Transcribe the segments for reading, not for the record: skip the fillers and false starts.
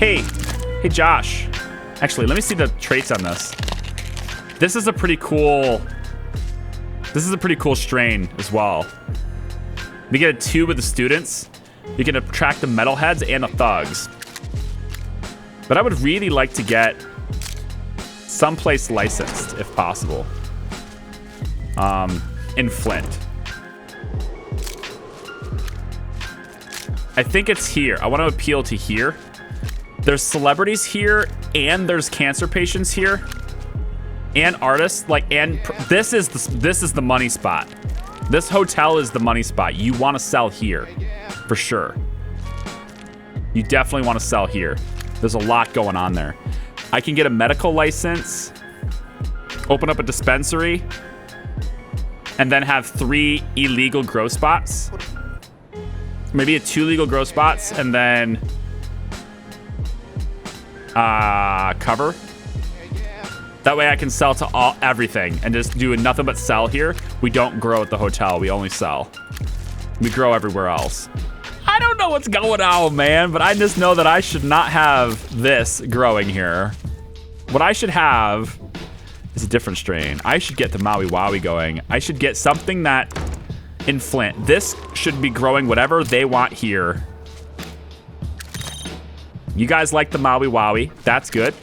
Hey, Josh. Actually, let me see the traits on this. This is a pretty cool strain as well. We get a 2 with the students. You can attract the metalheads and the thugs. But I would really like to get someplace licensed, if possible. In Flint. I think it's here. I want to appeal to here. There's celebrities here, and there's cancer patients here, and artists. This is the money spot. This hotel is the money spot. You want to sell here, for sure. You definitely want to sell here. There's a lot going on there. I can get a medical license, open up a dispensary, and then have 3 illegal grow spots. Maybe 2 legal grow spots, and then cover. That way I can sell to everything and just do nothing but sell here. We don't grow at the hotel. We only sell. We grow everywhere else. I don't know what's going on, man, but I just know that I should not have this growing here. What I should have is a different strain. I should get the Maui Wowie going. I should get something that in Flint. This should be growing whatever they want here. You guys like the Maui Wowie. That's good.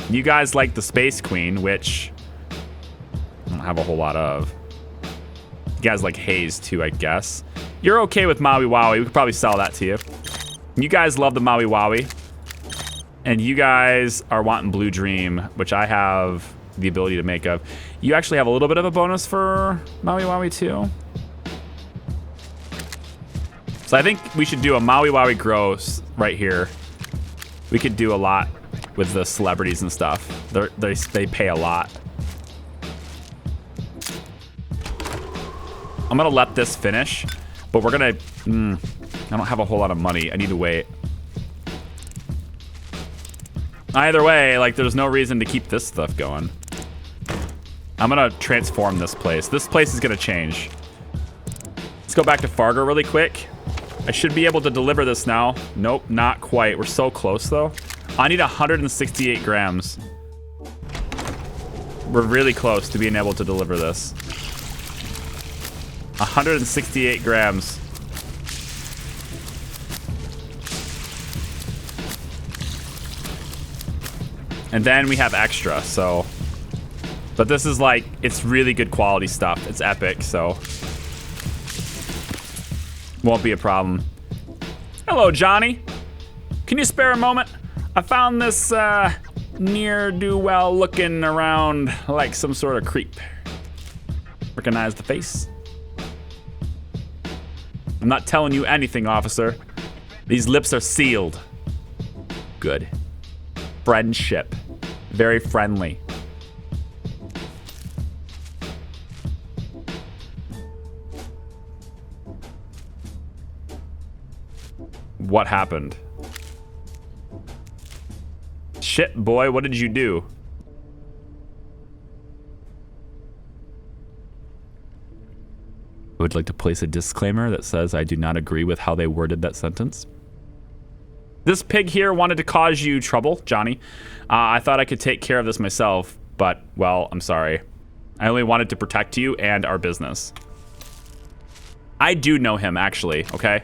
You guys like the Space Queen, which I don't have a whole lot of. You guys like Haze too, I guess. You're okay with Maui Wowie. We could probably sell that to you. You guys love the Maui Wowie. And you guys are wanting Blue Dream, which I have the ability to make of. You actually have a little bit of a bonus for Maui Wowie too. So I think we should do a Maui Wowie gross right here. We could do a lot with the celebrities and stuff. They pay a lot. I'm gonna let this finish, but we're gonna, I don't have a whole lot of money. I need to wait. Either way, like there's no reason to keep this stuff going. I'm gonna transform this place. This place is gonna change. Let's go back to Fargo really quick. I should be able to deliver this now. Nope, not quite. We're so close though. I need 168 grams. We're really close to being able to deliver this. 168 grams. And then we have extra, so. But this is like, it's really good quality stuff. It's epic, so. Won't be a problem. Hello, Johnny. Can you spare a moment? I found this ne'er-do-well looking around like some sort of creep. Recognize the face? I'm not telling you anything, officer. These lips are sealed. Good. Friendship. Very friendly. What happened? Shit, boy, what did you do? I would like to place a disclaimer that says I do not agree with how they worded that sentence. This pig here wanted to cause you trouble, Johnny. I thought I could take care of this myself, but, well, I'm sorry. I only wanted to protect you and our business. I do know him, actually, okay?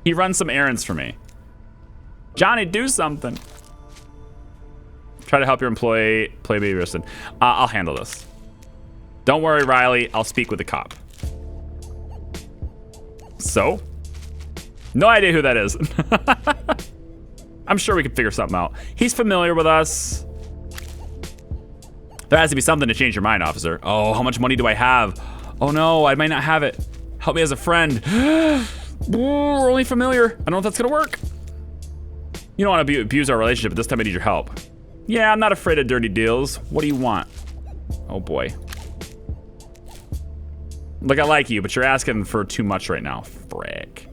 He runs some errands for me. Johnny, do something. Try to help your employee play baby Riston. I'll handle this. Don't worry, Riley. I'll speak with the cop. So? No idea who that is. I'm sure we can figure something out. He's familiar with us. There has to be something to change your mind, officer. Oh, how much money do I have? Oh no, I might not have it. Help me as a friend. We're only familiar. I don't know if that's gonna work. You don't want to abuse our relationship, but this time I need your help. Yeah, I'm not afraid of dirty deals. What do you want? Oh boy. Look, I like you, but you're asking for too much right now. Frick.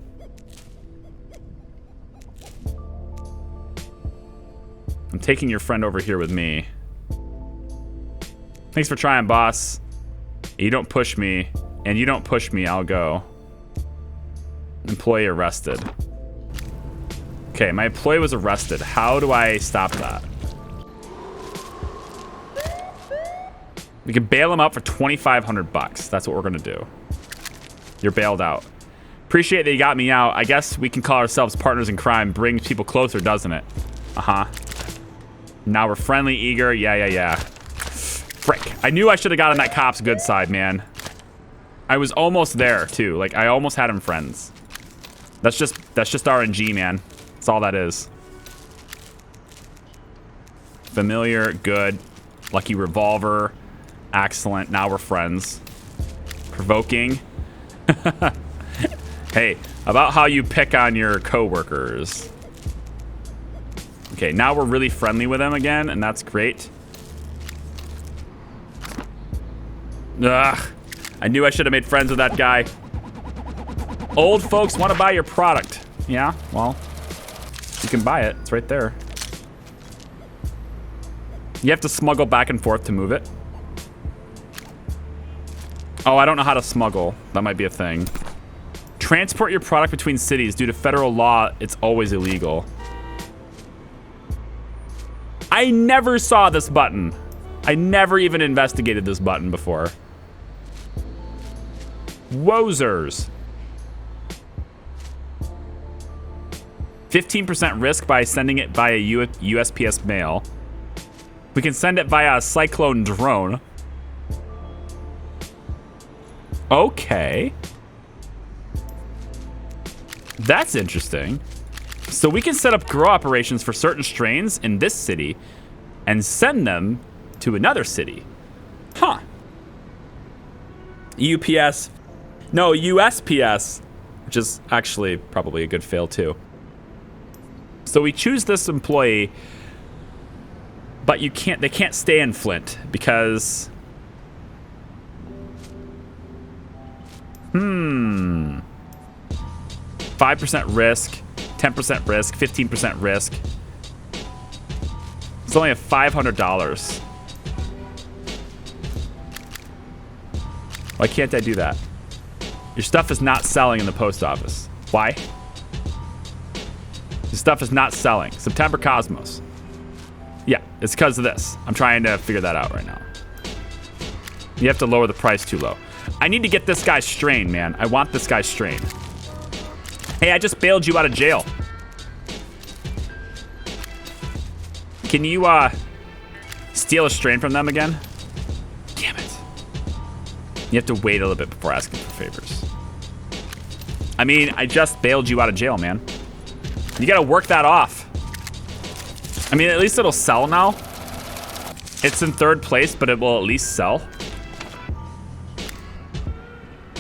I'm taking your friend over here with me. Thanks for trying, boss. You don't push me, and you don't push me, I'll go. Employee arrested. Okay, my employee was arrested. How do I stop that? We can bail him out for 2,500 bucks. That's what we're gonna do. You're bailed out. Appreciate that you got me out. I guess we can call ourselves partners in crime. Brings people closer, doesn't it? Uh-huh. Now we're friendly, eager. Yeah. Frick. I knew I should have got on that cop's good side, man. I was almost there, too. Like, I almost had him friends. That's just RNG, man. That's all that is. Familiar, good. Lucky revolver. Excellent. Now we're friends. Provoking. Hey, about how you pick on your coworkers. Okay, now we're really friendly with him again, and that's great. Ugh. I knew I should have made friends with that guy. Old folks want to buy your product. Yeah, well, you can buy it. It's right there. You have to smuggle back and forth to move it. Oh, I don't know how to smuggle. That might be a thing. Transport your product between cities. Due to federal law, it's always illegal. I never saw this button. I never even investigated this button before. Wozers. 15% risk by sending it via USPS mail. We can send it via a cyclone drone. Okay. That's interesting. So we can set up grow operations for certain strains in this city and send them to another city. Huh. UPS. No, USPS, which is actually probably a good fail too. So we choose this employee, but they can't stay in Flint because 5% risk, 10% risk, 15% risk. It's only a $500. Why can't I do that? Your stuff is not selling in the post office. Why? Your stuff is not selling. September Cosmos. Yeah, it's because of this. I'm trying to figure that out right now. You have to lower the price too low. I need to get this guy's strain, man. I want this guy's strain. Hey, I just bailed you out of jail. Can you, steal a strain from them again? Damn it. You have to wait a little bit before asking for favors. I mean, I just bailed you out of jail, man. You gotta work that off. I mean, at least it'll sell now. It's in third place, but it will at least sell.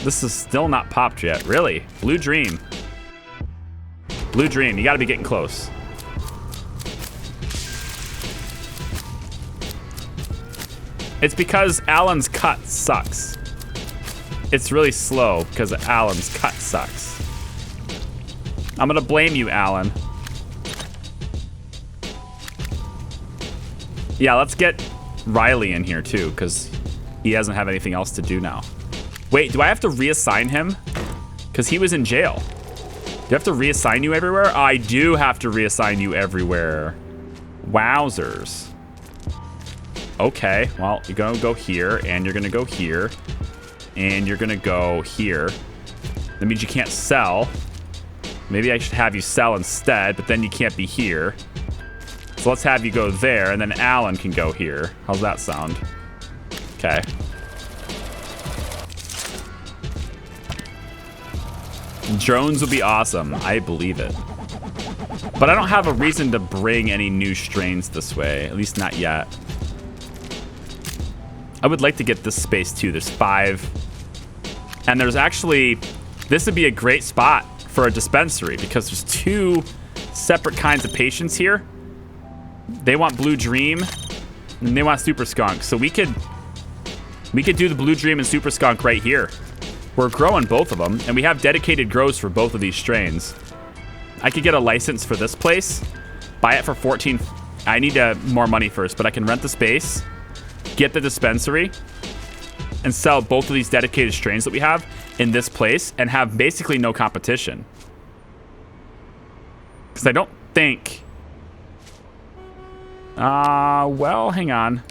This is still not popped yet. Really? Blue Dream. Blue Dream, you gotta be getting close. It's because Alan's cut sucks. It's really slow because Alan's cut sucks. I'm gonna blame you, Alan. Yeah, let's get Riley in here too, because he doesn't have anything else to do now. Wait, do I have to reassign him? Because he was in jail. Do I have to reassign you everywhere? I do have to reassign you everywhere. Wowzers. Okay, well, you're gonna go here, and you're gonna go here, and you're gonna go here. That means you can't sell. Maybe I should have you sell instead, but then you can't be here. So let's have you go there, and then Alan can go here. How's that sound? Okay. Drones would be awesome. I believe it. But I don't have a reason to bring any new strains this way. At least not yet. I would like to get this space too. There's 5. And there's actually... This would be a great spot for a dispensary because there's 2 separate kinds of patients here. They want Blue Dream and they want Super Skunk. So we could do the Blue Dream and Super Skunk right here. We're growing both of them, and we have dedicated grows for both of these strains. I could get a license for this place, buy it for 14. I need more money first, but I can rent the space, get the dispensary, and sell both of these dedicated strains that we have in this place, and have basically no competition. Because think. Well, hang on.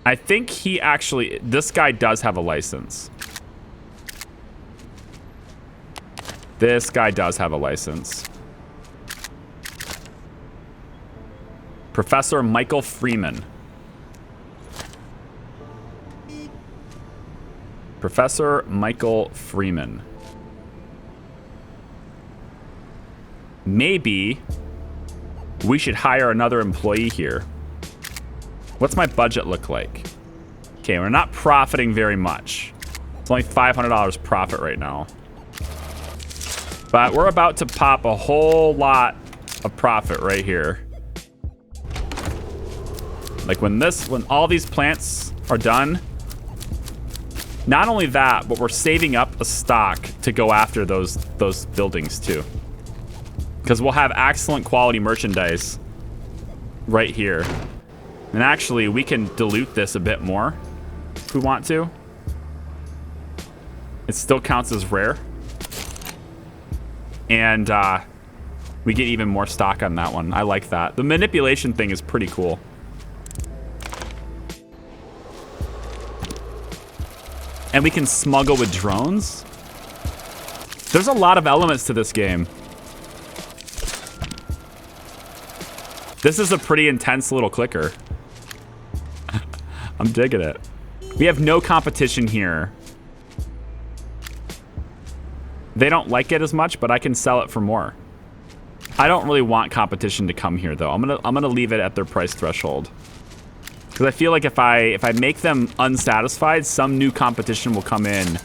I think he actually, this guy does have a license. This guy does have a license. Professor Michael Freeman. Professor Michael Freeman. Maybe we should hire another employee here. What's my budget look like? Okay, we're not profiting very much. It's only $500 profit right now. But we're about to pop a whole lot of profit right here. Like when all these plants are done, not only that, but we're saving up a stock to go after those buildings too. Because we'll have excellent quality merchandise right here. And actually, we can dilute this a bit more if we want to. It still counts as rare. And we get even more stock on that one. I like that. The manipulation thing is pretty cool. And we can smuggle with drones. There's a lot of elements to this game. This is a pretty intense little clicker. I'm digging it. We have no competition here. They don't like it as much, but I can sell it for more. I don't really want competition to come here though. I'm gonna leave it at their price threshold. Because I feel like if I make them unsatisfied, some new competition will come in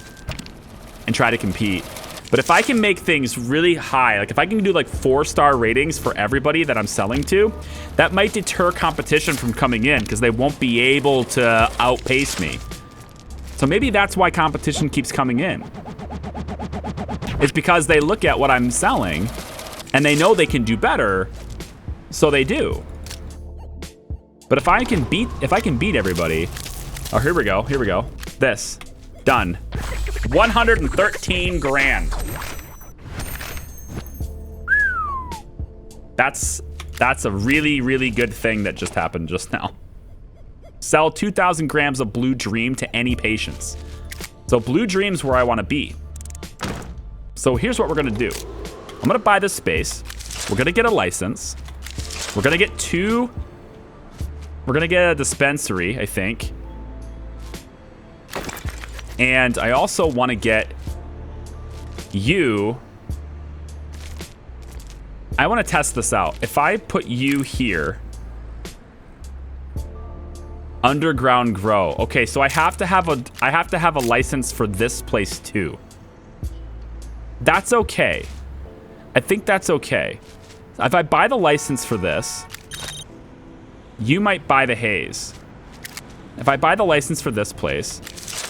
and try to compete. But if I can make things really high, like if I can do like 4-star ratings for everybody that I'm selling to, that might deter competition from coming in because they won't be able to outpace me. So maybe that's why competition keeps coming in. It's because they look at what I'm selling and they know they can do better, so they do. But if I can beat everybody, oh, here we go. This, done. 113 grand. That's a really, really good thing that just happened just now. Sell 2,000 grams of Blue Dream to any patients. So Blue Dream's where I want to be. So here's what we're gonna do. I'm gonna buy this space. We're gonna get a license. We're gonna get a dispensary, I think. And I also want to get you. I want to test this out. If I put you here, underground grow. Okay, so I have to have a license for this place too. That's okay. I think that's okay. If I buy the license for this, you might buy the haze. If I buy the license for this place,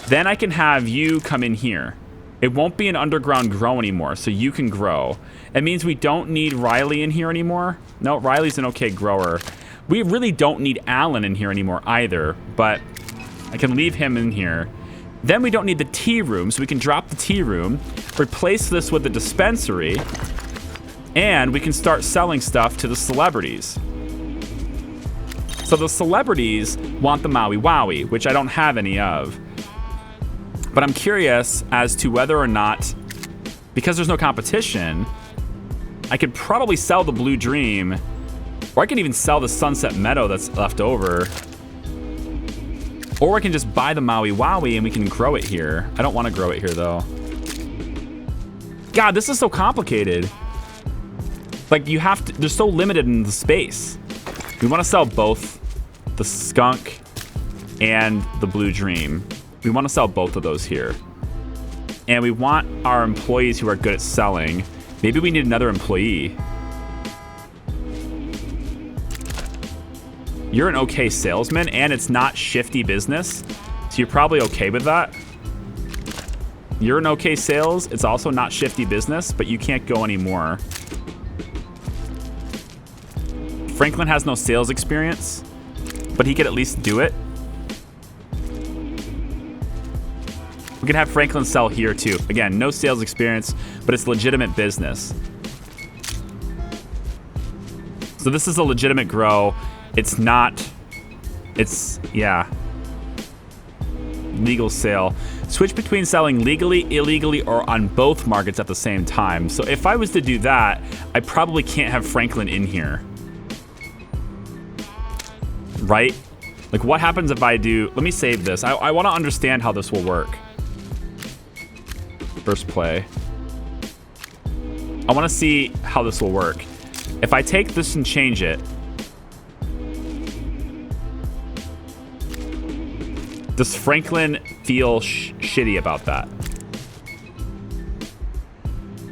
then I can have you come in here. It won't be an underground grow anymore, so you can grow. It means we don't need Riley in here anymore. No, Riley's an okay grower. We really don't need Alan in here anymore either, but I can leave him in here. Then we don't need the tea room, so we can drop the tea room, replace this with the dispensary, and we can start selling stuff to the celebrities. So the celebrities want the Maui Wowie, which I don't have any of. But I'm curious as to whether or not, because there's no competition, I could probably sell the Blue Dream, or I can even sell the Sunset Meadow that's left over. Or I can just buy the Maui Wowie and we can grow it here. I don't want to grow it here though. God, this is so complicated. Like you have to, they're so limited in the space. We want to sell both the skunk and the Blue Dream. We want to sell both of those here. And we want our employees who are good at selling. Maybe we need another employee. You're an okay salesman and it's not shifty business. So you're probably okay with that. You're an okay sales. It's also not shifty business, but you can't go anymore. Franklin has no sales experience, but he could at least do it. We could have Franklin sell here too. Again, no sales experience, but it's legitimate business. So this is a legitimate grow. It's not, it's, yeah. Legal sale. Switch between selling legally, illegally, or on both markets at the same time. So if I was to do that, I probably can't have Franklin in here. Right? Like, what happens if I do... Let me save this. I want to understand how this will work. First play. I want to see how this will work. If I take this and change it... Does Franklin feel shitty about that?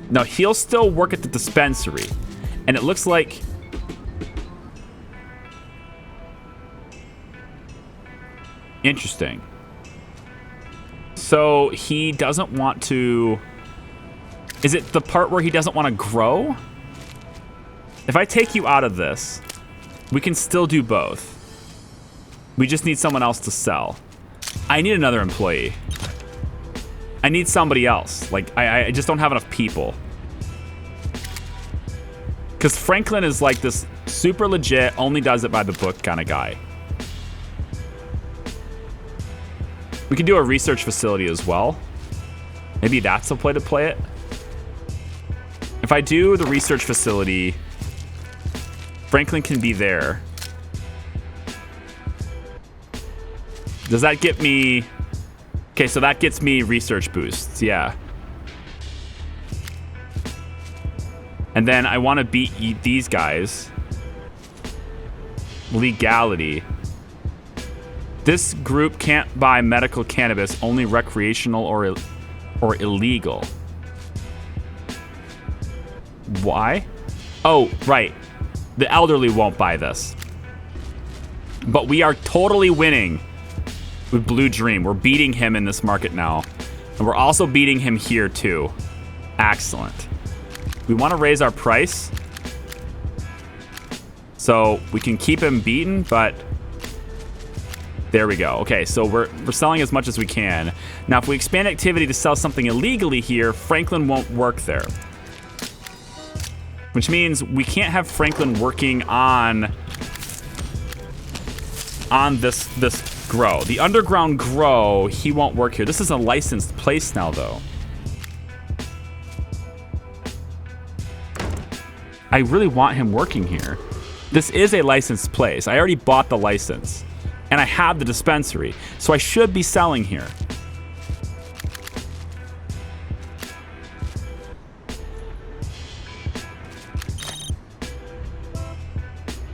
No, he'll still work at the dispensary. And it looks like... Interesting. So he doesn't want to... Is it the part where he doesn't want to grow? If I take you out of this, we can still do both. We just need someone else to sell. I need another employee. I need somebody else. Like, I just don't have enough people. Because Franklin is like this super legit, only does it by the book kind of guy. We can do a research facility as well. Maybe that's the way to play it. If I do the research facility, Franklin can be there. Does that get me... Okay, so that gets me research boosts, yeah. And then I want to beat these guys. Legality. This group can't buy medical cannabis, only recreational or illegal. Why? Oh, right. The elderly won't buy this. But we are totally winning with Blue Dream. We're beating him in this market now. And we're also beating him here too. Excellent. We want to raise our price so we can keep him beaten, but there we go. Okay, so we're selling as much as we can. Now, if we expand activity to sell something illegally here, Franklin won't work there. Which means we can't have Franklin working on this grow. The underground grow, he won't work here. This is a licensed place now, though. I really want him working here. This is a licensed place. I already bought the license. And I have the dispensary. So I should be selling here.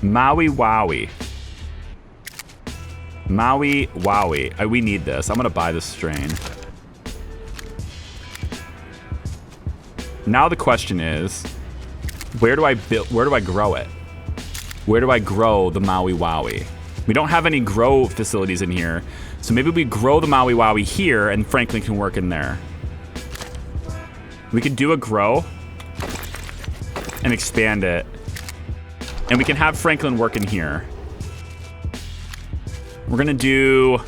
Maui Wowie. Maui Wowie. We need this. I'm going to buy this strain. Now the question is, where do I grow it? Where do I grow the Maui Wowie? We don't have any grow facilities in here. So maybe we grow the Maui Wowie here and Franklin can work in there. We could do a grow and expand it. And we can have Franklin work in here. We're going to do...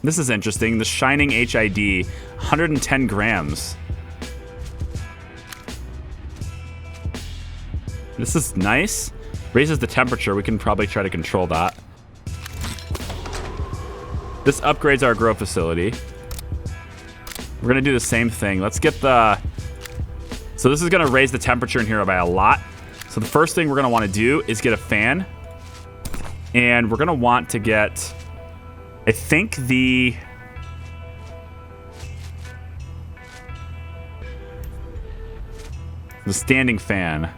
This is interesting. The Shining HID, 110 grams. This is nice. Raises the temperature. We can probably try to control that. This upgrades our grow facility. We're going to do the same thing. Let's get the... So this is going to raise the temperature in here by a lot. So the first thing we're going to want to do is get a fan. And we're going to want to get... I think the standing fan.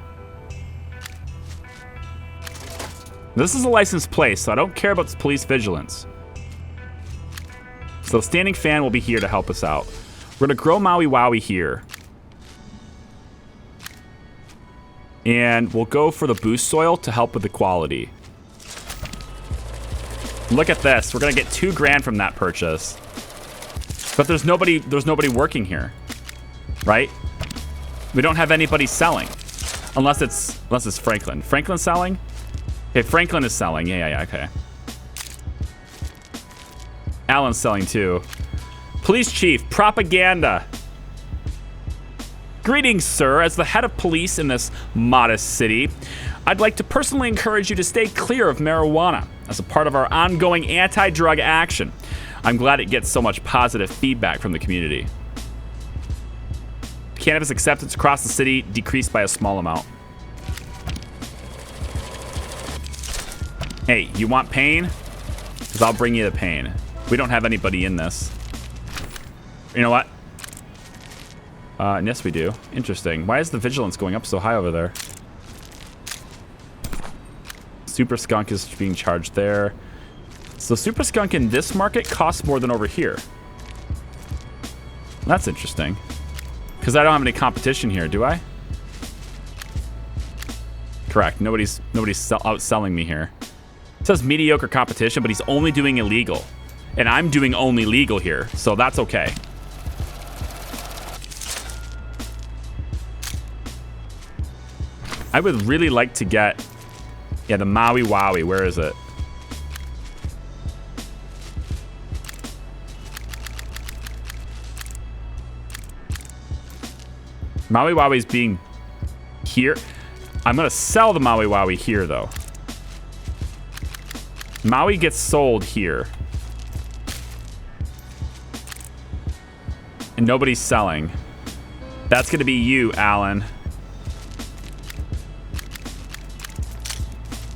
This is a licensed place, so I don't care about this police vigilance. So the standing fan will be here to help us out. We're going to grow Maui Wowie here. And we'll go for the boost soil to help with the quality. Look at this. We're going to get $2 grand from that purchase. But there's nobody working here. Right? We don't have anybody selling. Unless it's Franklin. Franklin selling? Okay, Franklin is selling. Yeah, okay. Alan's selling too. Police chief, propaganda. Greetings, sir. As the head of police in this modest city, I'd like to personally encourage you to stay clear of marijuana as a part of our ongoing anti-drug action. I'm glad it gets so much positive feedback from the community. Cannabis acceptance across the city decreased by a small amount. Hey, you want pain? Because I'll bring you the pain. We don't have anybody in this. You know what? Yes, we do. Interesting. Why is the vigilance going up so high over there? Super skunk is being charged there. So super skunk in this market costs more than over here. That's interesting. Because I don't have any competition here, do I? Correct. Nobody's outselling me here. It says mediocre competition, but he's only doing illegal. And I'm doing only legal here, so that's okay. I would really like to get... Yeah, the Maui Wowie. Where is it? Maui Wowie's being here. I'm going to sell the Maui Wowie here, though. Maui gets sold here. And nobody's selling. That's going to be you, Alan.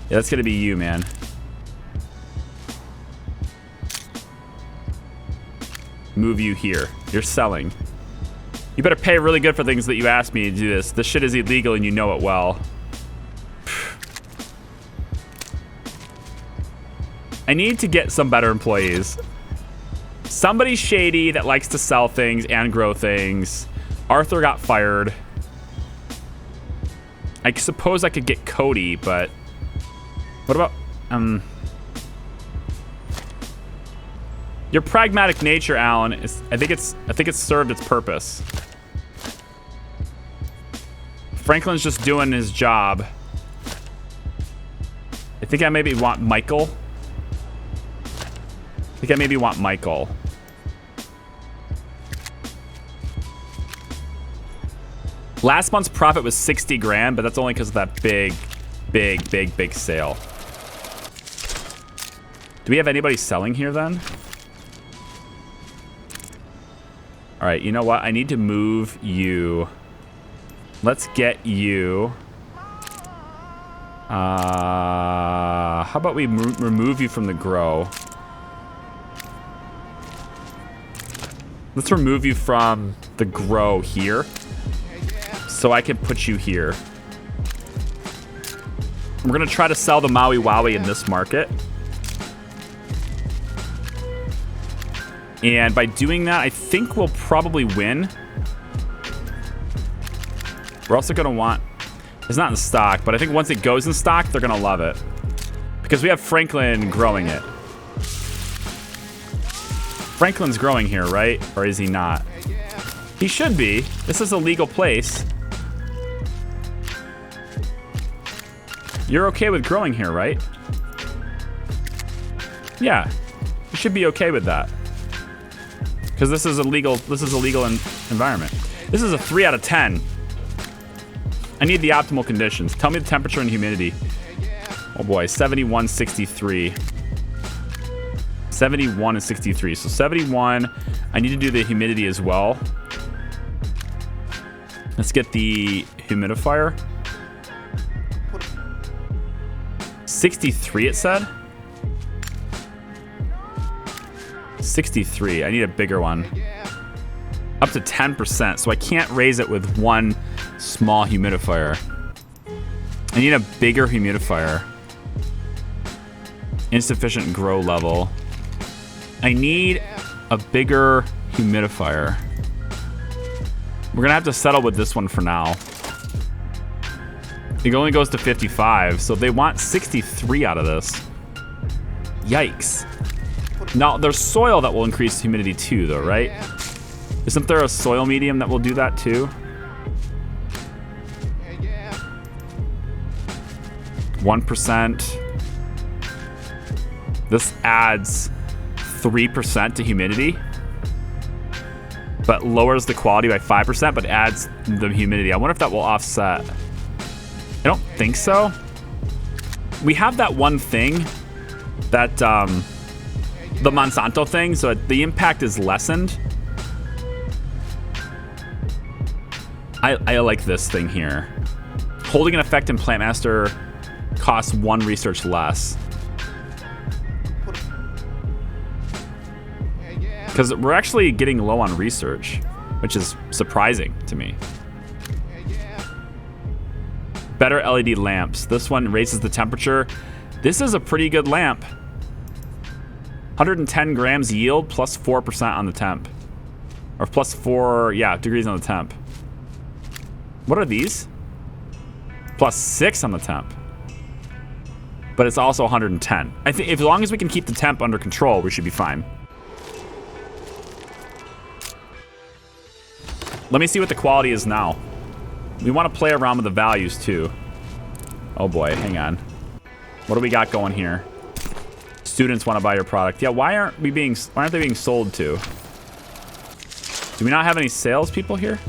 Yeah, that's going to be you, man. Move you here. You're selling. You better pay really good for things that you asked me to do this. This shit is illegal and you know it well. I need to get some better employees. Somebody shady that likes to sell things and grow things. Arthur got fired. I suppose I could get Cody, but... What about... Your pragmatic nature, Alan, is... I think it's served its purpose. Franklin's just doing his job. I think I maybe want Michael. Last month's profit was 60 grand, but that's only because of that big sale. Do we have anybody selling here then? All right, you know what? I need to move you. Let's get you. How about we remove you from the grow? Let's remove you from the grow here. So I can put you here. We're gonna try to sell the Maui Wowie in this market. And by doing that, I think we'll probably win. We're also gonna want... It's not in stock, but I think once it goes in stock, they're gonna love it. Because we have Franklin growing it. Franklin's growing here, right? Or is he not? He should be. This is a legal place. You're okay with growing here, right? Yeah. You should be okay with that. Because this is a legal environment. This is a 3 out of 10. I need the optimal conditions. Tell me the temperature and humidity. Oh boy, 71, 63. 71 and 63. So 71, I need to do the humidity as well. Let's get the humidifier. 63 it said? 63, I need a bigger one. Up to 10%, so I can't raise it with one small humidifier. I need a bigger humidifier. Insufficient grow level. I need a bigger humidifier. We're gonna have to settle with this one for now. It only goes to 55, so they want 63 out of this. Yikes. Now, there's soil that will increase humidity too, though, right? Isn't there a soil medium that will do that too? 1%. This adds 3% to humidity. but lowers the quality by 5%, but adds the humidity. I wonder if that will offset. I don't think so. We have that one thing, that the Monsanto thing, so the impact is lessened. I like this thing here. Holding an effect in Plant Master costs 1 research less. Because we're actually getting low on research, which is surprising to me. Better LED lamps. This one raises the temperature. This is a pretty good lamp. 110 grams yield, plus 4% on the temp. Or plus 4, yeah, degrees on the temp. What are these? Plus 6 on the temp. But it's also 110. I think as long as we can keep the temp under control, we should be fine. Let me see what the quality is now. We want to play around with the values too. Oh boy, hang on. What do we got going here? Students want to buy your product. Yeah, why aren't they being sold to? Do we not have any salespeople here?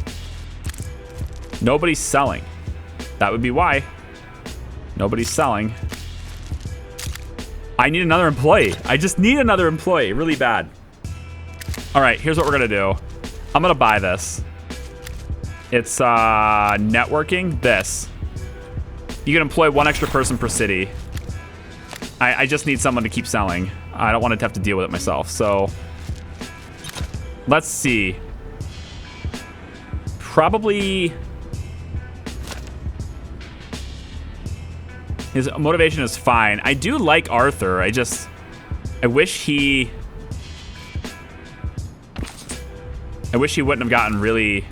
Nobody's selling. That would be why. Nobody's selling. I need another employee. I just need another employee really bad. All right, here's what we're gonna do. I'm gonna buy this. It's networking. This. You can employ 1 extra person per city. I just need someone to keep selling. I don't want to have to deal with it myself. So let's see. Probably his motivation is fine. I do like Arthur. I wish he wouldn't have gotten really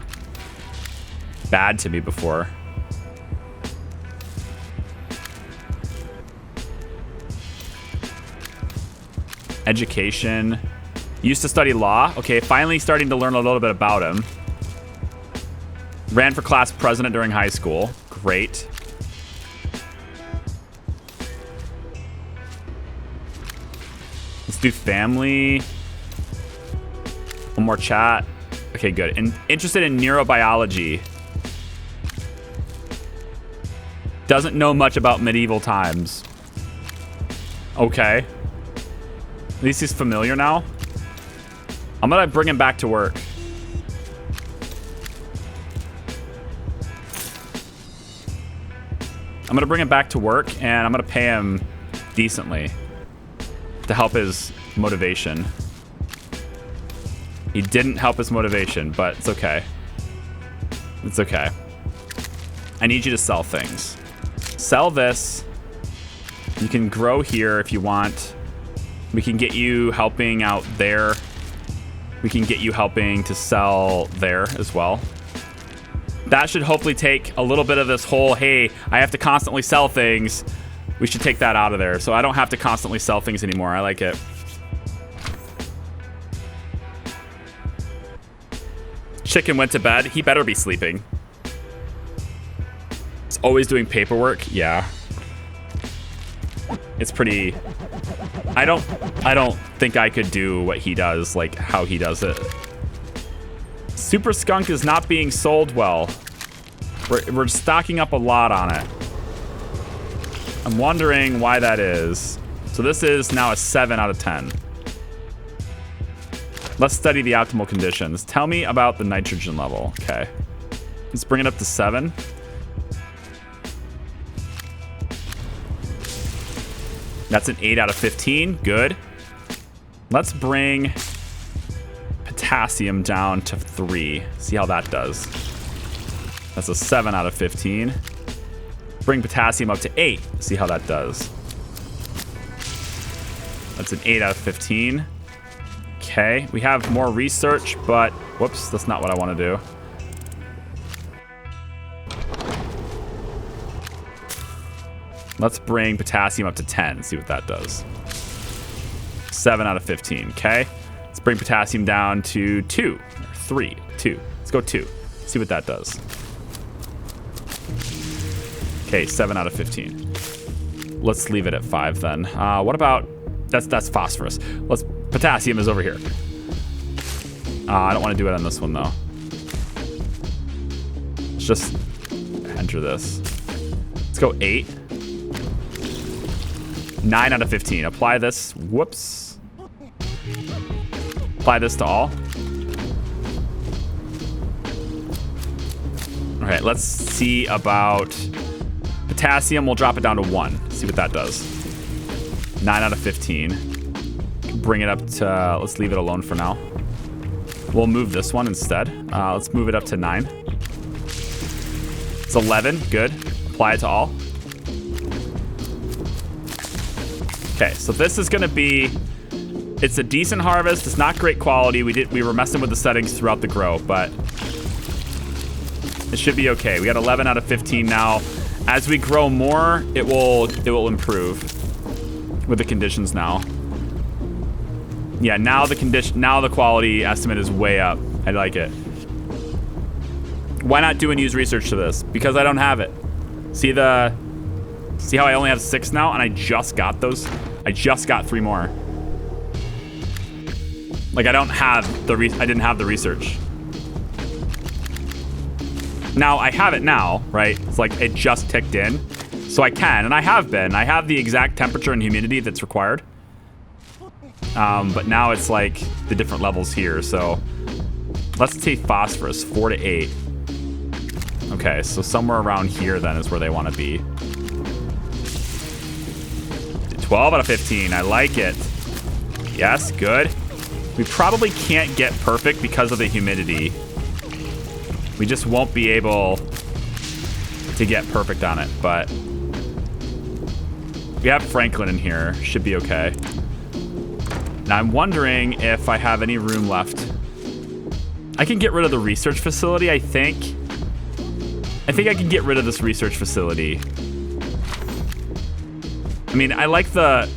bad to me before. Education. Used to study law. Okay, finally starting to learn a little bit about him. Ran for class president during high school. Great. Let's do family. One more chat. Okay, good. And interested in neurobiology. Doesn't know much about medieval times. Okay. At least he's familiar now. I'm gonna bring him back to work. I'm gonna bring him back to work, and I'm gonna pay him decently to help his motivation. He didn't help his motivation, but it's okay. It's okay. I need you to sell things. Sell this. You can grow here if you want. We can get you helping out there. We can get you helping to sell there as well. That should hopefully take a little bit of this whole, hey, I have to constantly sell things. We should take that out of there. So I don't have to constantly sell things anymore. I like it. Chicken went to bed. He better be sleeping. He's always doing paperwork. Yeah. It's pretty... I don't think I could do what he does, like how he does it. Super Skunk is not being sold well. We're stocking up a lot on it. I'm wondering why that is. So this is now a 7 out of 10. Let's study the optimal conditions. Tell me about the nitrogen level. Okay. Let's bring it up to 7. That's an 8 out of 15. Good. Let's bring potassium down to 3. See how that does. That's a 7 out of 15. Bring potassium up to 8. See how that does. That's an 8 out of 15. Okay. We have more research, but... Whoops, that's not what I want to do. Let's bring potassium up to 10. See what that does. 7 out of 15. Okay. Let's bring potassium down to 2. 3. 2. Let's go 2. See what that does. Okay, 7 out of 15. Let's leave it at 5 then. What about... That's phosphorus. Potassium is over here. I don't want to do it on this one, though. Let's just enter this. Let's go 8. 9 out of 15. Apply this. Whoops. Apply this to all. All right, let's see about potassium. We'll drop it down to 1. See what that does. 9 out of 15. Bring it up to, let's leave it alone for now. We'll move this one instead. Let's move it up to 9. It's 11, good. Apply it to all. Okay, so this is gonna be, it's a decent harvest. It's not great quality. We were messing with the settings throughout the grow, but it should be okay. We got 11 out of 15 now. As we grow more, it will improve with the conditions now. Yeah, now the quality estimate is way up. I like it. Why not do and use research to this? Because I don't have it. See how I only have 6 now, and I just got those. I just got 3 more. Like I didn't have the research. Now I have it now, right? It's like it just ticked in, so I can, and I have been. I have the exact temperature and humidity that's required. But now it's like the different levels here. So let's take phosphorus, 4 to 8. Okay, so somewhere around here then is where they want to be. 12 out of 15, I like it. Yes, good. We probably can't get perfect because of the humidity. We just won't be able to get perfect on it, but we have Franklin in here. Should be okay. Now I'm wondering if I have any room left. I can get rid of the research facility, I think. I think I can get rid of this research facility. I mean, I like the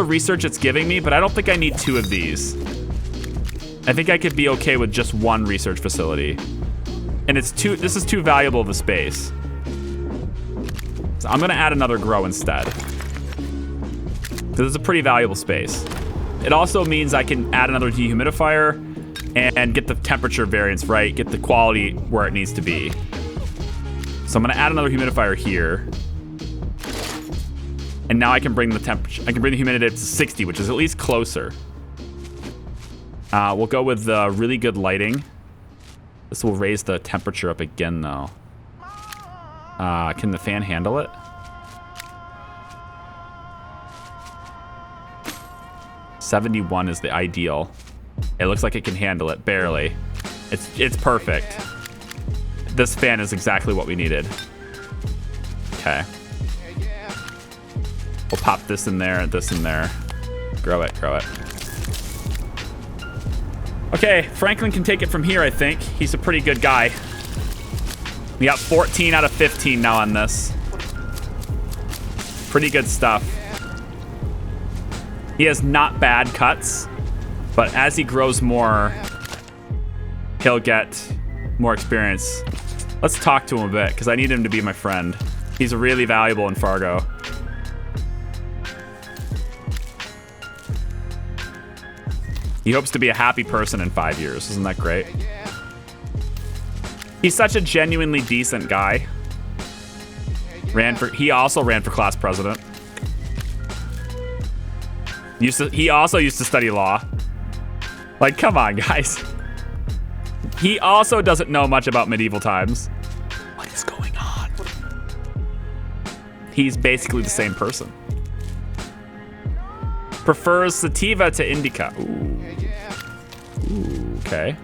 research it's giving me, but I don't think I need 2 of these. I think I could be okay with just 1 research facility. And this is too valuable of a space. So I'm gonna add another grow instead. This is a pretty valuable space. It also means I can add another dehumidifier and get the temperature variance right, get the quality where it needs to be. So I'm gonna add another humidifier here. And now I can bring the temperature, I can bring the humidity up to 60, which is at least closer. We'll go with really good lighting. This will raise the temperature up again though. Can the fan handle it? '71 is the ideal. It looks like it can handle it, barely. It's perfect. This fan is exactly what we needed. Okay. We'll pop this in there and this in there. Grow it, grow it. Okay, Franklin can take it from here, I think. He's a pretty good guy. We got 14 out of 15 now on this. Pretty good stuff. He has not bad cuts, but as he grows more, he'll get more experience. Let's talk to him a bit, because I need him to be my friend. He's really valuable in Fargo. He hopes to be a happy person in 5 years. Isn't that great? He's such a genuinely decent guy. He also ran for class president. He also used to study law. Like, come on, guys. He also doesn't know much about medieval times. What is going on? He's basically the same person. Prefers sativa to indica. Ooh. Ooh, okay.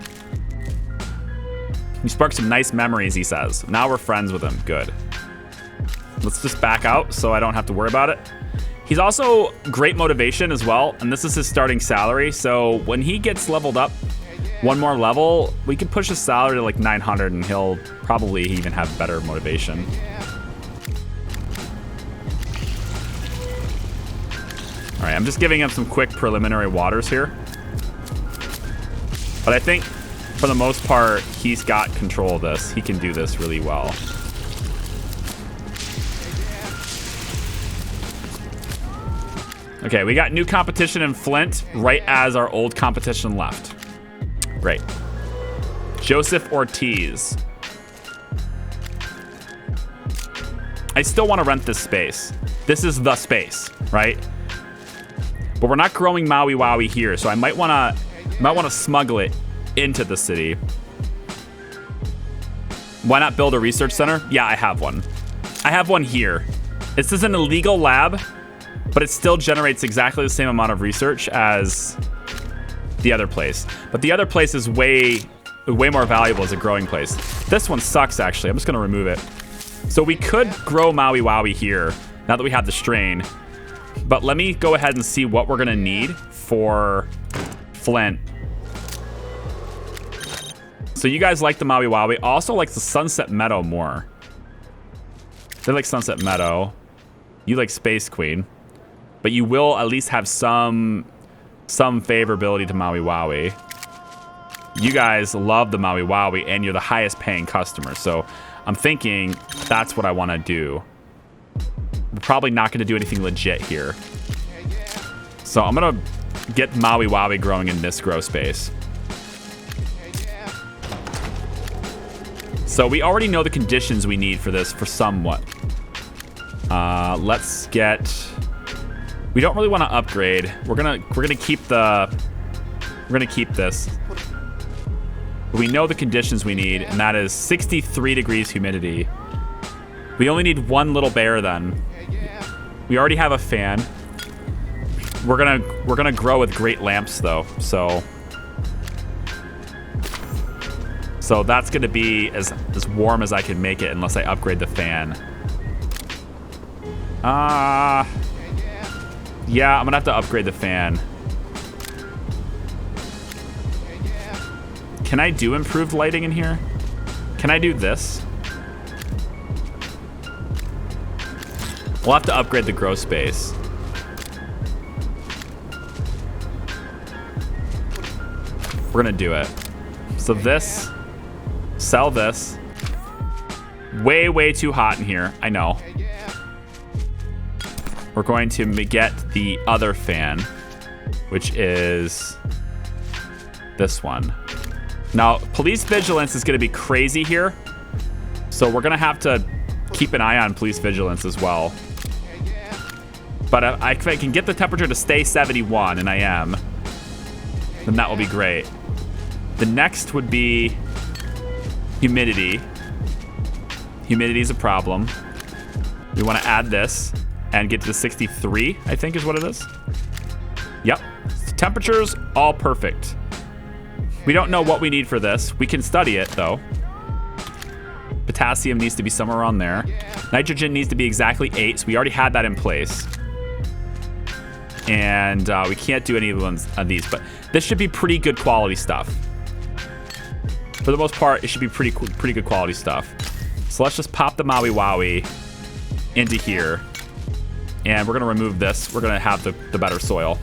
You sparked some nice memories, he says. Now we're friends with him. Good. Let's just back out so I don't have to worry about it. He's also great motivation as well, and this is his starting salary. So when he gets leveled up 1 more level, we could push his salary to like 900 and he'll probably even have better motivation. All right, I'm just giving him some quick preliminary waters here. But I think for the most part, he's got control of this. He can do this really well. Okay, we got new competition in Flint right as our old competition left. Great. Joseph Ortiz. I still want to rent this space. This is the space, right? But we're not growing Maui Wowie here, so I might want to smuggle it into the city. Why not build a research center? Yeah, I have one. I have one here. This is an illegal lab, but it still generates exactly the same amount of research as the other place. But the other place is way more valuable as a growing place. This one sucks, actually. I'm just going to remove it. So we could grow Maui Wowie here, now that we have the strain. But let me go ahead and see what we're going to need for Flint. So you guys like the Maui Wowie. Also like the Sunset Meadow more. They like Sunset Meadow. You like Space Queen. But you will at least have some favorability to Maui Wowie. You guys love the Maui Wowie, and you're the highest paying customer. So I'm thinking that's what I want to do. We're probably not going to do anything legit here. So I'm going to get Maui Wowie growing in this grow space. So we already know the conditions we need for this for somewhat. Let's get... We don't really want to upgrade. We're gonna keep this. But we know the conditions we need, and that is 63 degrees humidity. We only need one little bear then. We already have a fan. We're gonna grow with great lamps though, so that's gonna be as warm as I can make it unless I upgrade the fan. Yeah, I'm gonna have to upgrade the fan. Can I do improved lighting in here? Can I do this? We'll have to upgrade the grow space. We're gonna do it. So this, sell this. Way too hot in here, I know. We're going to get the other fan, which is this one. Now, police vigilance is going to be crazy here, so we're going to have to keep an eye on police vigilance as well. But if I can get the temperature to stay 71, and I am, then that will be great. The next would be humidity. Humidity is a problem. We want to add this and get to 63, I think is what it is. Yep. Temperatures, all perfect. We don't know what we need for this. We can study it, though. Potassium needs to be somewhere around there. Nitrogen needs to be exactly 8, so we already had that in place. And we can't do any of these, but this should be pretty good quality stuff. For the most part, it should be pretty good quality stuff. So let's just pop the Maui Wowie into here. And we're going to remove this. We're going to have the better soil.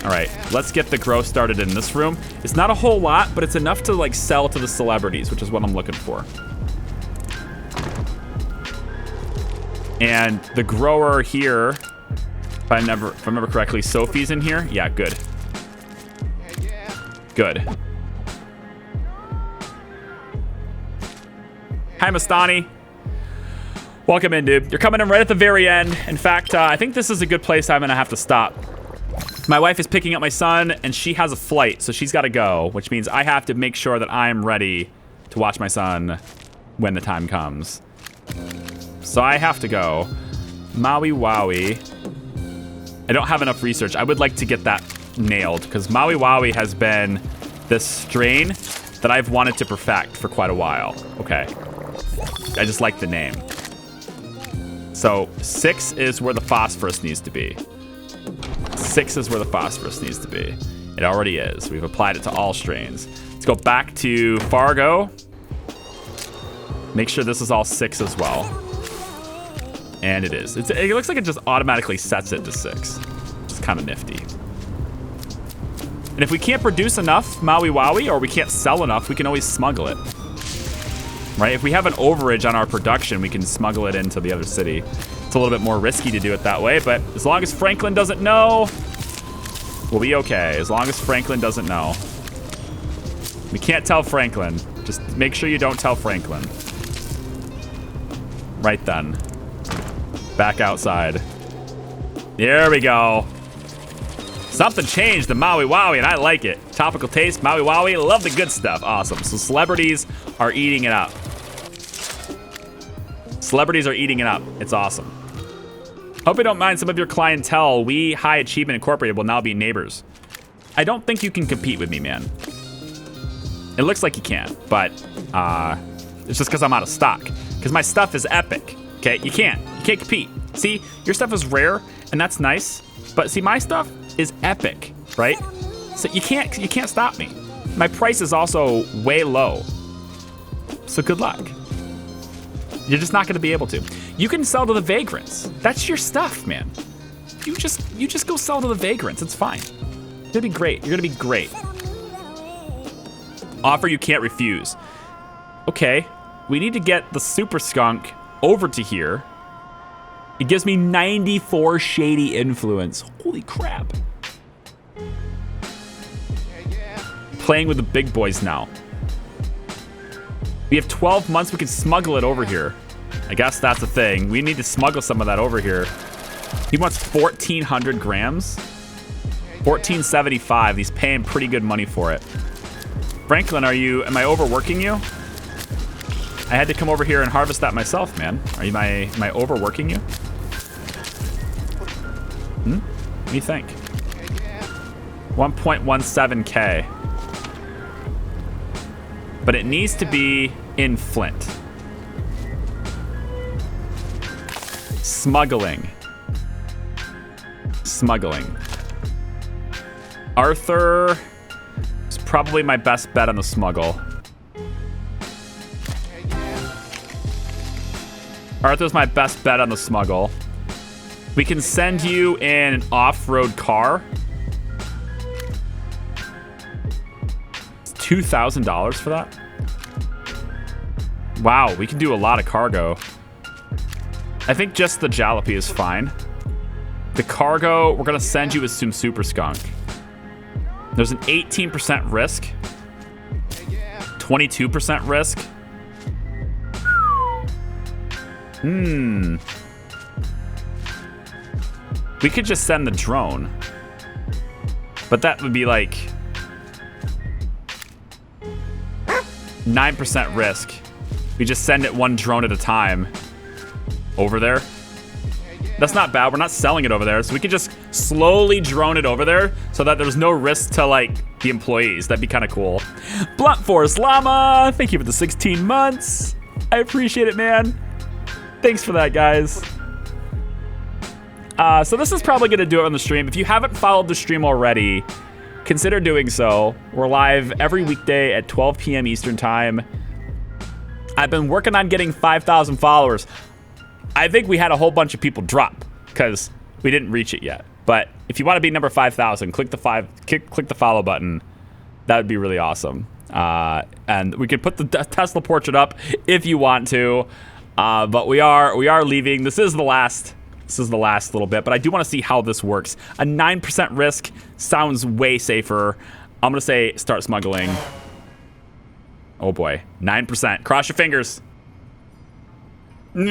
All right, let's get the grow started in this room. It's not a whole lot, but it's enough to like sell to the celebrities, which is what I'm looking for. And the grower here, if I remember correctly, Sophie's in here. Yeah, good. Good. Hi, Mastani. Welcome in, dude. You're coming in right at the very end. In fact, I think this is a good place I'm gonna have to stop. My wife is picking up my son, and she has a flight, so she's gotta go, which means I have to make sure that I'm ready to watch my son when the time comes. So I have to go. Maui Wowie. I don't have enough research. I would like to get that nailed, because Maui Wowie has been this strain that I've wanted to perfect for quite a while. Okay. I just like the name. So 6 is where the phosphorus needs to be. 6 is where the phosphorus needs to be. It already is. We've applied it to all strains. Let's go back to Fargo. Make sure this is all 6 as well. And it is. It looks like it just automatically sets it to 6. Which is kind of nifty. And if we can't produce enough Maui Wowie, or we can't sell enough, we can always smuggle it. Right? If we have an overage on our production, we can smuggle it into the other city. It's a little bit more risky to do it that way, but as long as Franklin doesn't know, we'll be okay. As long as Franklin doesn't know. We can't tell Franklin. Just make sure you don't tell Franklin. Right then. Back outside. There we go. Something changed the Maui Wowie, and I like it. Topical taste, Maui Wowie, love the good stuff. Awesome. So celebrities are eating it up. Celebrities are eating it up. It's awesome. Hope you don't mind some of your clientele. We, High Achievement Incorporated, will now be neighbors. I don't think you can compete with me, man. It looks like you can, but it's just because I'm out of stock. Because my stuff is epic. Okay, you can't compete. See, your stuff is rare, and that's nice. But see, my stuff is epic, right? So you can't stop me. My price is also way low. So good luck. You're just not going to be able to. You can sell to the vagrants. That's your stuff, man. You just go sell to the vagrants. It's fine. You're gonna be great. You're gonna be great. Offer you can't refuse. Okay, we need to get the super skunk over to here. It gives me 94 shady influence. Holy crap. Playing with the big boys now. We have 12 months. We can smuggle it over here. I guess that's the thing. We need to smuggle some of that over here. He wants 1,400 grams. 1475. He's paying pretty good money for it. Franklin, am I overworking you? I had to come over here and harvest that myself, man. Am I overworking you? What do you think? 1.17K. But it needs to be in Flint. Smuggling. Arthur is probably my best bet on the smuggle. Arthur's my best bet on the smuggle. We can send you in an off-road car. It's $2,000 for that. Wow, we can do a lot of cargo. I think just the jalopy is fine. The cargo, we're gonna send you as some super skunk. There's an 18% risk. 22% risk. We could just send the drone. But that would be like 9% risk. We just send it one drone at a time over there. That's not bad. We're not selling it over there. So we could just slowly drone it over there so that there's no risk to like the employees. That'd be kind of cool. Blunt Force Llama, thank you for the 16 months. I appreciate it, man. Thanks for that, guys. So this is probably going to do it on the stream. If you haven't followed the stream already, consider doing so. We're live every weekday at 12 p.m. Eastern time. I've been working on getting 5,000 followers. I think we had a whole bunch of people drop because we didn't reach it yet. But if you want to be number 5,000, click the follow button. That would be really awesome. And we could put the Tesla portrait up if you want to. But we are leaving. This is the last little bit, but I do want to see how this works. A 9% risk sounds way safer. I'm going to say start smuggling. Oh boy, 9%. Cross your fingers. We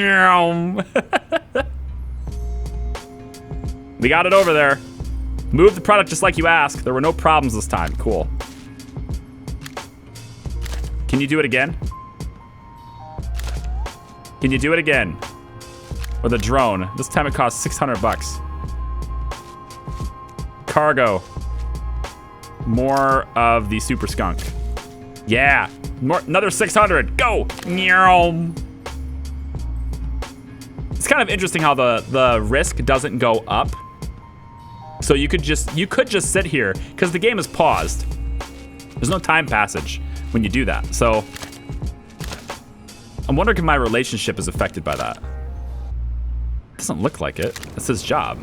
got it over there. Move the product just like you asked. There were no problems this time. Cool. Can you do it again? Can you do it again? With a drone. This time it costs 600 bucks. Cargo. More of the super skunk. Yeah. Another 600. Go. It's kind of interesting how the risk doesn't go up. So you could just sit here because the game is paused. There's no time passage when you do that. So I'm wondering if my relationship is affected by that. Doesn't look like it. It's his job.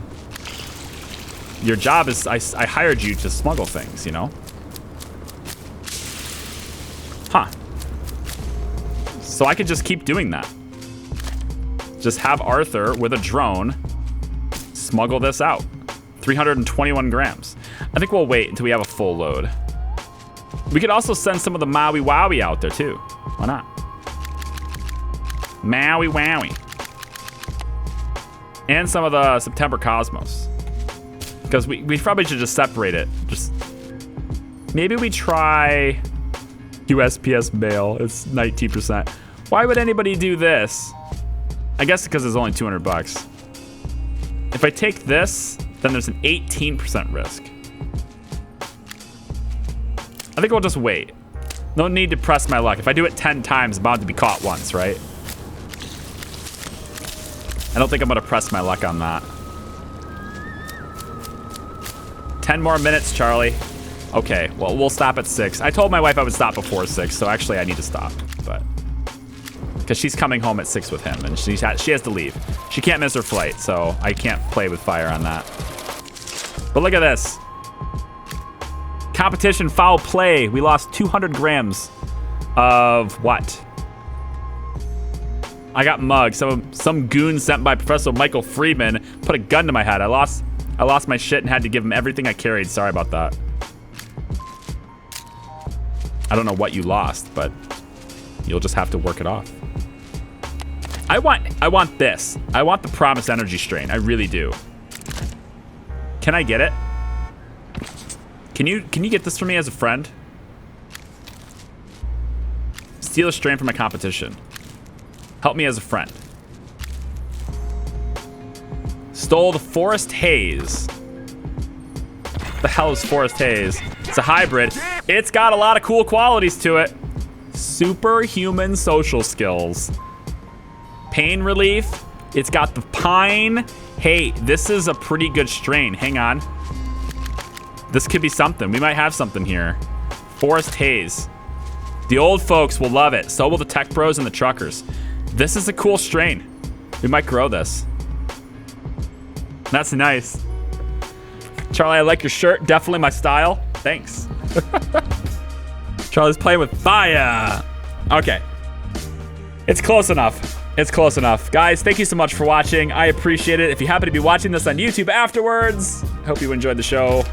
Your job is I hired you to smuggle things, you know? Huh. So I could just keep doing that. Just have Arthur with a drone smuggle this out. 321 grams. I think we'll wait until we have a full load. We could also send some of the Maui Wowie out there too. Why not? Maui Wowie. And some of the September Cosmos. Because we probably should just separate it. Just maybe we try USPS mail. It's 19%. Why would anybody do this? I guess because it's only 200 bucks. If I take this, then there's an 18% risk. I think we'll just wait. No need to press my luck. If I do it 10 times, I'm bound to be caught once, right? I don't think I'm gonna press my luck on that. 10 more minutes, Charlie. Okay, well, we'll stop at 6. I told my wife I would stop before 6, so actually I need to stop, but because she's coming home at 6 with him, and she has to leave. She can't miss her flight, so I can't play with fire on that. But look at this. Competition foul play. We lost 200 grams of what? I got mugged. Some goon sent by Professor Michael Friedman put a gun to my head. I lost my shit and had to give him everything I carried. Sorry about that. I don't know what you lost, but you'll just have to work it off. I want this. I want the Promise Energy Strain. I really do. Can I get it? Can you get this for me as a friend? Steal a strain from my competition. Help me as a friend. Stole the Forest Haze. The hell is Forest Haze? It's a hybrid. It's got a lot of cool qualities to it. Superhuman social skills. Pain relief. It's got the pine. Hey, this is a pretty good strain. Hang on. This could be something. We might have something here. Forest Haze. The old folks will love it. So will the tech bros and the truckers. This is a cool strain. We might grow this. That's nice. Charlie, I like your shirt. Definitely my style. Thanks. Charlie's playing with fire. Okay. It's close enough. It's close enough. Guys, thank you so much for watching. I appreciate it. If you happen to be watching this on YouTube afterwards, I hope you enjoyed the show.